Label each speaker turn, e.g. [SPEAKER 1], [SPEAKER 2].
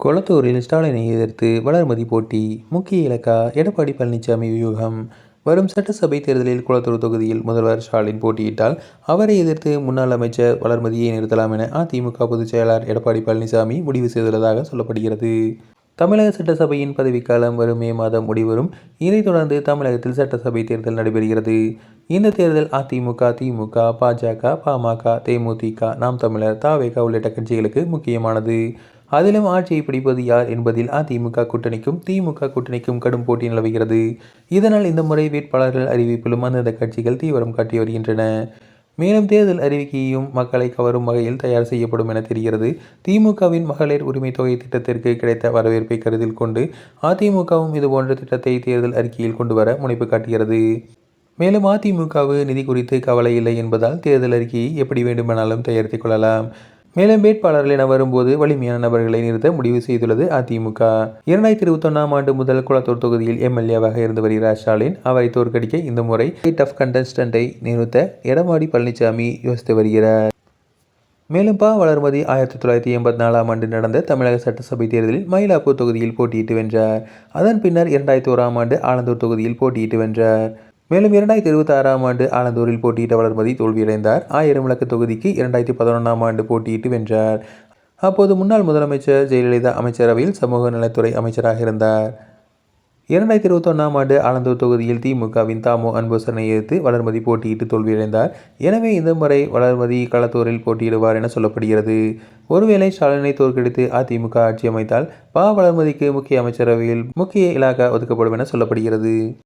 [SPEAKER 1] கொளத்தூரில் ஸ்டாலினை எதிர்த்து வளர்மதி போட்டி. முக்கிய இலக்கா எடப்பாடி பழனிசாமி வியூகம். வரும் சட்டசபை தேர்தலில் கொளத்தூர் தொகுதியில் முதல்வர் ஸ்டாலின் போட்டியிட்டால் அவரை எதிர்த்து முன்னாள் அமைச்சர் வளர்மதியை நிறுத்தலாம் என அதிமுக பொதுச் செயலாளர் எடப்பாடி பழனிசாமி முடிவு செய்துள்ளதாக சொல்லப்படுகிறது. தமிழக சட்டசபையின் பதவிக்காலம் வரும் மே மாதம் முடிவரும். இதைத் தொடர்ந்து தமிழகத்தில் சட்டசபை தேர்தல் நடைபெறுகிறது. இந்த தேர்தல் அதிமுக, திமுக, பாஜக, பாமக, தேமுதிக, நாம் தமிழர், தவேக உள்ளிட்ட கட்சிகளுக்கு முக்கியமானது. அதிலும் ஆட்சியை பிடிப்பது யார் என்பதில் அதிமுக கூட்டணிக்கும் திமுக கூட்டணிக்கும் கடும் போட்டி நிலவுகிறது. இதனால் இந்த முறை வேட்பாளர்கள் அறிவிப்பிலும் அந்தந்த கட்சிகள் தீவிரம் காட்டி வருகின்றன. மேலும் தேர்தல் அறிவிக்கையும் மக்களை கவரும் வகையில் தயார் செய்யப்படும் என தெரிகிறது. திமுகவின் மகளிர் உரிமை தொகை திட்டத்திற்கு கிடைத்த வரவேற்பை கருத்தில் கொண்டு அதிமுகவும் இதுபோன்ற திட்டத்தை தேர்தல் அறிக்கையில் கொண்டு வர முனைப்பு காட்டுகிறது. மேலும் அதிமுகவு நிதி குறித்து கவலை இல்லை என்பதால் தேர்தல் அறிக்கையை எப்படி வேண்டுமானாலும் தயாரித்துக் கொள்ளலாம். மேலும் வேட்பாளர்கள் என வரும்போது வலிமையான நபர்களை நிறுத்த முடிவு செய்துள்ளது அதிமுக. 2021ஆம் ஆண்டு முதல் கொளத்தூர் தொகுதியில் எம்எல்ஏவாக இருந்து வருகிறார் ஸ்டாலின். அவரை தோற்கடிக்க இந்த முறை ரைட் ஆஃப் கண்டஸ்டன்டை நிறுத்த எடப்பாடி பழனிசாமி யோசித்து வருகிறார். மேலும் வளர்மதி 1984ஆம் ஆண்டு நடந்த தமிழக சட்டசபை தேர்தலில் மயிலாப்பூர் தொகுதியில் போட்டியிட்டு வென்றார். அதன் பின்னர் 2001ஆம் ஆண்டு ஆலந்தூர் தொகுதியில் போட்டியிட்டு வென்றார். மேலும் 2026ஆம் ஆண்டு ஆலந்தூரில் போட்டியிட்ட வளர்மதி தோல்வியடைந்தார். 1000 விளக்கு தொகுதிக்கு 2011ஆம் ஆண்டு போட்டியிட்டு வென்றார். அப்போது முன்னாள் முதலமைச்சர் ஜெயலலிதா அமைச்சரவையில் சமூக நலத்துறை அமைச்சராக இருந்தார். 2021ஆம் ஆண்டு ஆலந்தூர் தொகுதியில் திமுகவின் தாமோ அன்புசரனை எதிர்த்து வளர்மதி போட்டியிட்டு தோல்வியடைந்தார். எனவே இந்த முறை வளர்மதி களத்தூரில் போட்டியிடுவார் என சொல்லப்படுகிறது. ஒருவேளை ஸ்டாலினை தோற்கடித்து அதிமுக ஆட்சி அமைத்தால் வளர்மதிக்கு முக்கிய அமைச்சரவையில் முக்கிய இலாகா ஒதுக்கப்படும் என சொல்லப்படுகிறது.